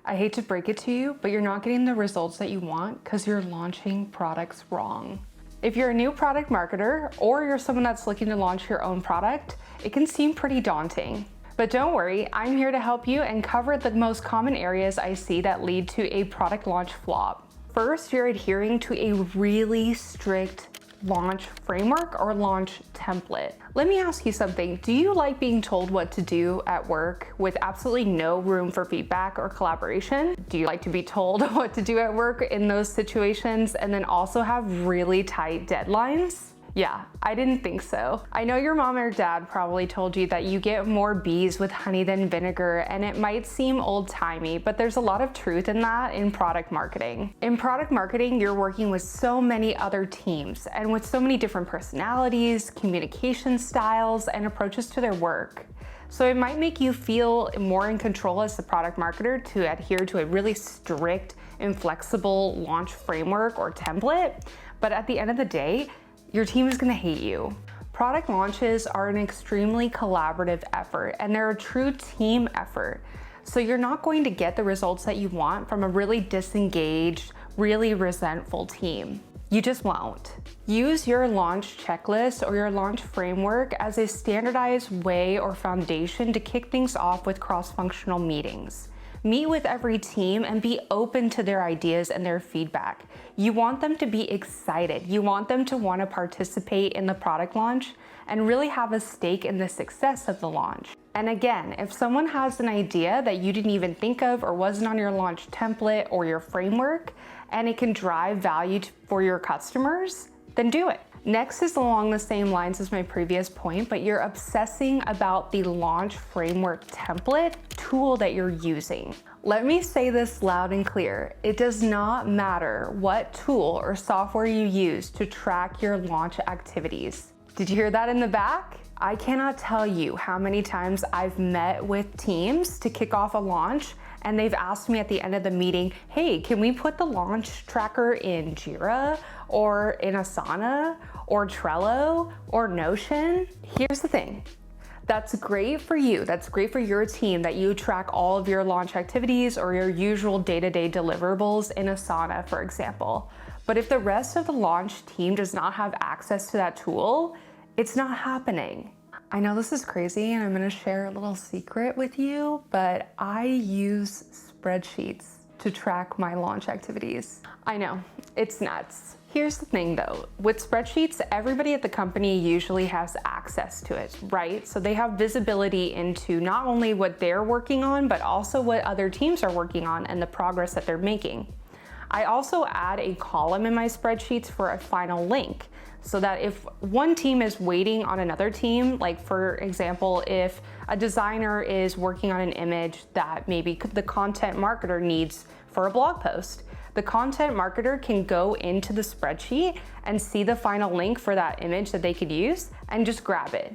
I hate to break it to you, but you're not getting the results that you want because you're launching products wrong. If you're a new product marketer or you're someone that's looking to launch your own product, it can seem pretty daunting. But don't worry, I'm here to help you and cover the most common areas I see that lead to a product launch flop. First, you're adhering to a really strict launch framework or launch template. Let me ask you something. Do you like being told what to do at work with absolutely no room for feedback or collaboration? Do you like to be told what to do at work in those situations and then also have really tight deadlines? Yeah, I didn't think so. I know your mom or dad probably told you that you get more bees with honey than vinegar, and it might seem old-timey, but there's a lot of truth in that in product marketing. In product marketing, you're working with so many other teams and with so many different personalities, communication styles, and approaches to their work. So it might make you feel more in control as a product marketer to adhere to a really strict and flexible launch framework or template, but at the end of the day, your team is gonna hate you. Product launches are an extremely collaborative effort and they're a true team effort. So you're not going to get the results that you want from a really disengaged, really resentful team. You just won't. Use your launch checklist or your launch framework as a standardized way or foundation to kick things off with cross-functional meetings. Meet with every team and be open to their ideas and their feedback. You want them to be excited. You want them to want to participate in the product launch and really have a stake in the success of the launch. And again, if someone has an idea that you didn't even think of or wasn't on your launch template or your framework, and it can drive value for your customers, then do it. Next is along the same lines as my previous point, but you're obsessing about the launch framework template tool that you're using. Let me say this loud and clear. It does not matter what tool or software you use to track your launch activities. Did you hear that in the back? I cannot tell you how many times I've met with teams to kick off a launch and they've asked me at the end of the meeting, hey, can we put the launch tracker in Jira or in Asana or Trello or Notion? Here's the thing. That's great for you. That's great for your team that you track all of your launch activities or your usual day-to-day deliverables in Asana, for example. But if the rest of the launch team does not have access to that tool, it's not happening. I know this is crazy and I'm gonna share a little secret with you, but I use spreadsheets to track my launch activities. I know, it's nuts. Here's the thing though, with spreadsheets, everybody at the company usually has access to it, right? So they have visibility into not only what they're working on, but also what other teams are working on and the progress that they're making. I also add a column in my spreadsheets for a final link so that if one team is waiting on another team, like for example, if a designer is working on an image that maybe the content marketer needs for a blog post, the content marketer can go into the spreadsheet and see the final link for that image that they could use and just grab it.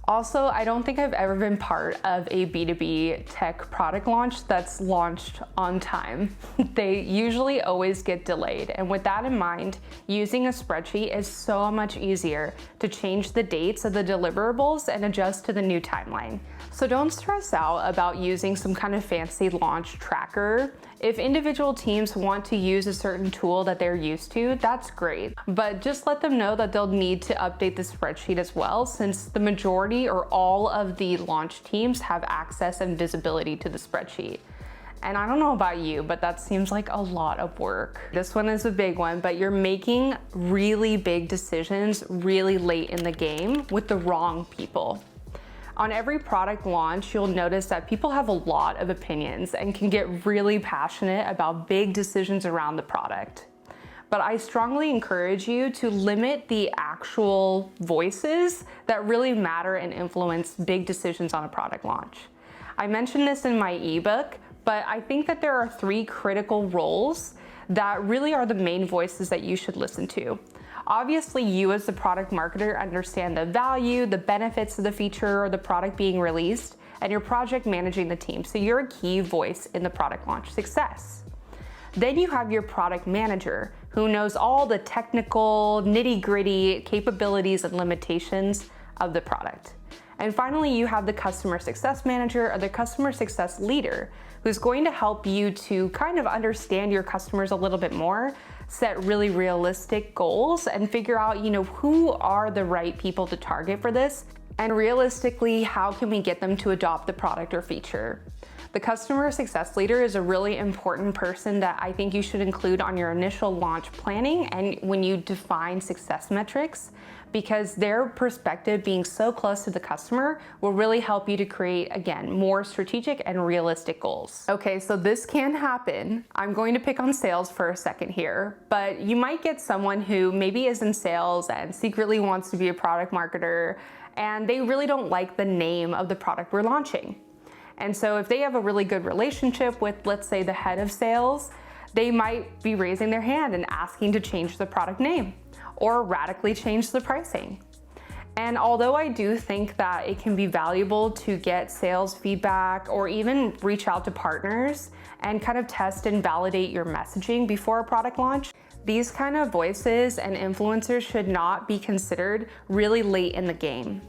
Also, I don't think I've ever been part of a B2B tech product launch that's launched on time. They usually always get delayed. And with that in mind, using a spreadsheet is so much easier to change the dates of the deliverables and adjust to the new timeline. So don't stress out about using some kind of fancy launch tracker. If individual teams want to use a certain tool that they're used to, that's great. But just let them know that they'll need to update the spreadsheet as well, since the majority or all of the launch teams have access and visibility to the spreadsheet. And I don't know about you, but that seems like a lot of work. This one is a big one, but you're making really big decisions really late in the game with the wrong people. On every product launch, you'll notice that people have a lot of opinions and can get really passionate about big decisions around the product. But I strongly encourage you to limit the actual voices that really matter and influence big decisions on a product launch. I mentioned this in my ebook, but I think that there are 3 critical roles that really are the main voices that you should listen to. Obviously, you as the product marketer understand the value, the benefits of the feature or the product being released, and you're project managing the team, so you're a key voice in the product launch success. Then you have your product manager, who knows all the technical, nitty-gritty capabilities and limitations of the product. And finally, you have the customer success manager or the customer success leader, who's going to help you to kind of understand your customers a little bit more, set really realistic goals, and figure out, who are the right people to target for this, and realistically, how can we get them to adopt the product or feature. The customer success leader is a really important person that I think you should include on your initial launch planning and when you define success metrics, because their perspective being so close to the customer will really help you to create, again, more strategic and realistic goals. Okay, so this can happen. I'm going to pick on sales for a second here, but you might get someone who maybe is in sales and secretly wants to be a product marketer, and they really don't like the name of the product we're launching. And so if they have a really good relationship with, let's say, the head of sales, they might be raising their hand and asking to change the product name or radically change the pricing. And although I do think that it can be valuable to get sales feedback or even reach out to partners and kind of test and validate your messaging before a product launch, these kind of voices and influencers should not be considered really late in the game.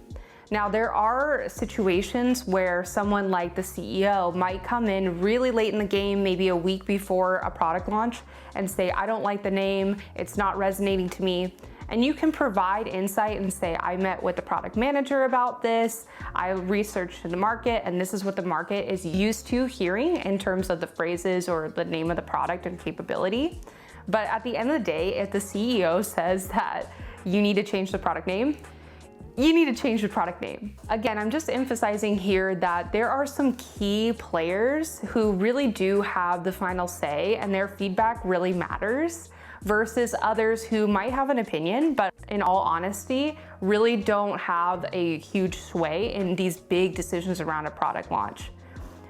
Now, there are situations where someone like the CEO might come in really late in the game, maybe a week before a product launch, and say, I don't like the name, it's not resonating to me. And you can provide insight and say, I met with the product manager about this, I researched the market, and this is what the market is used to hearing in terms of the phrases or the name of the product and capability. But at the end of the day, if the CEO says that you need to change the product name, you need to change the product name. Again, I'm just emphasizing here that there are some key players who really do have the final say and their feedback really matters, versus others who might have an opinion, but in all honesty, really don't have a huge sway in these big decisions around a product launch.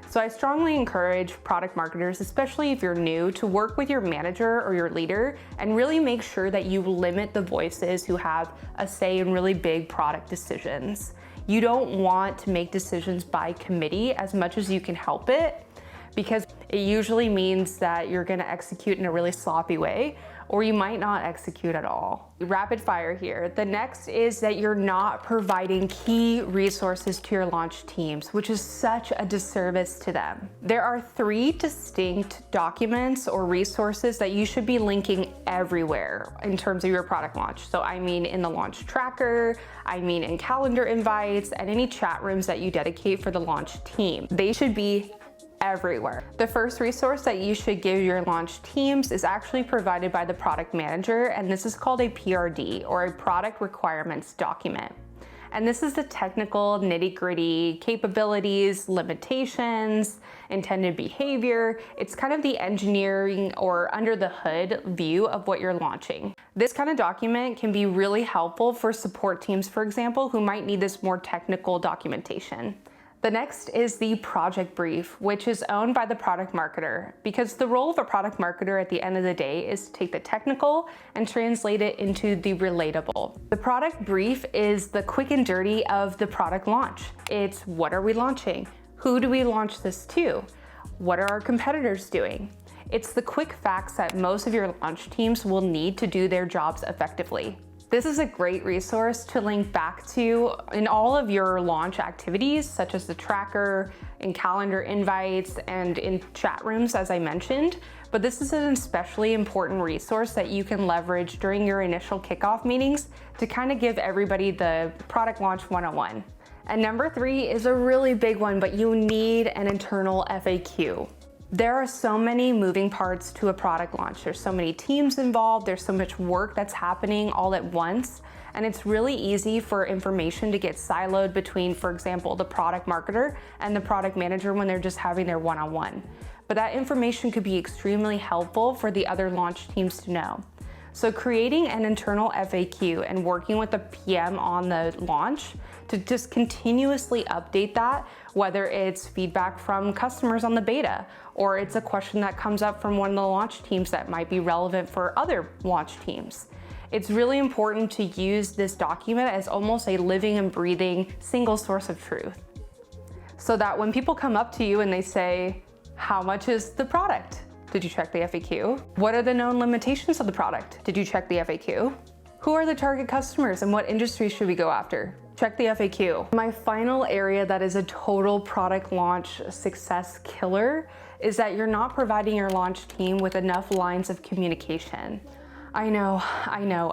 So I strongly encourage product marketers, especially if you're new, to work with your manager or your leader and really make sure that you limit the voices who have a say in really big product decisions. You don't want to make decisions by committee as much as you can help it, because it usually means that you're gonna execute in a really sloppy way, or you might not execute at all. Rapid fire here. The next is that you're not providing key resources to your launch teams, which is such a disservice to them. There are 3 distinct documents or resources that you should be linking everywhere in terms of your product launch. So I mean in the launch tracker, I mean in calendar invites, and any chat rooms that you dedicate for the launch team. They should be everywhere. The first resource that you should give your launch teams is actually provided by the product manager, and this is called a PRD, or a product requirements document. And this is the technical nitty-gritty capabilities, limitations, intended behavior. It's kind of the engineering or under the hood view of what you're launching. This kind of document can be really helpful for support teams, for example, who might need this more technical documentation. The next is the project brief, which is owned by the product marketer, because the role of a product marketer at the end of the day is to take the technical and translate it into the relatable. The product brief is the quick and dirty of the product launch. It's what are we launching? Who do we launch this to? What are our competitors doing? It's the quick facts that most of your launch teams will need to do their jobs effectively. This is a great resource to link back to in all of your launch activities, such as the tracker, in calendar invites, and in chat rooms, as I mentioned. But this is an especially important resource that you can leverage during your initial kickoff meetings to kind of give everybody the product launch 101. And number 3 is a really big one, but you need an internal FAQ. There are so many moving parts to a product launch. There's so many teams involved, there's so much work that's happening all at once, and it's really easy for information to get siloed between, for example, the product marketer and the product manager when they're just having their one-on-one. But that information could be extremely helpful for the other launch teams to know. So creating an internal FAQ and working with the PM on the launch to just continuously update that, whether it's feedback from customers on the beta, or it's a question that comes up from one of the launch teams that might be relevant for other launch teams. It's really important to use this document as almost a living and breathing single source of truth, so that when people come up to you and they say, how much is the product? Did you check the FAQ? What are the known limitations of the product? Did you check the FAQ? Who are the target customers and what industry should we go after? check the FAQ. My final area that is a total product launch success killer is that you're not providing your launch team with enough lines of communication. I know,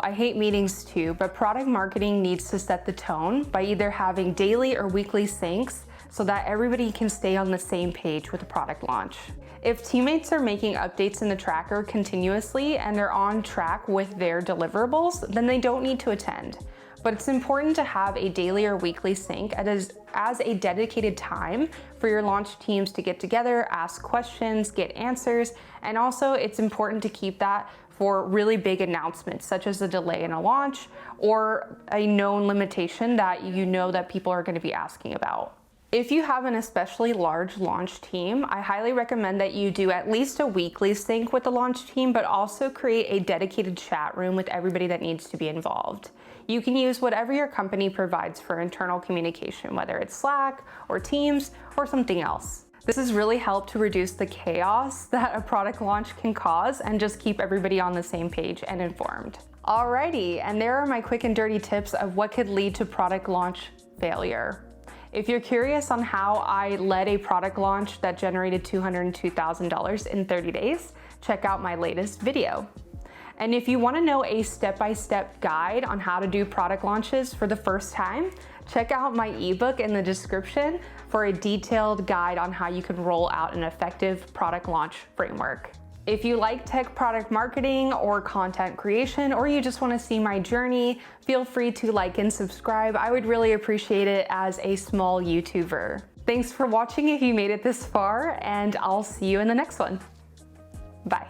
I hate meetings too, but product marketing needs to set the tone by either having daily or weekly syncs so that everybody can stay on the same page with the product launch. If teammates are making updates in the tracker continuously and they're on track with their deliverables, then they don't need to attend. But it's important to have a daily or weekly sync as a dedicated time for your launch teams to get together, ask questions, get answers, and also it's important to keep that for really big announcements, such as a delay in a launch or a known limitation that you know that people are going to be asking about. If you have an especially large launch team, I highly recommend that you do at least a weekly sync with the launch team, but also create a dedicated chat room with everybody that needs to be involved. You can use whatever your company provides for internal communication, whether it's Slack or Teams or something else. This has really helped to reduce the chaos that a product launch can cause and just keep everybody on the same page and informed. Alrighty, and there are my quick and dirty tips of what could lead to product launch failure. If you're curious on how I led a product launch that generated $202,000 in 30 days, check out my latest video. And if you want to know a step-by-step guide on how to do product launches for the first time, check out my ebook in the description for a detailed guide on how you can roll out an effective product launch framework. If you like tech product marketing or content creation, or you just want to see my journey, feel free to like and subscribe. I would really appreciate it as a small YouTuber. Thanks for watching if you made it this far, and I'll see you in the next one. Bye.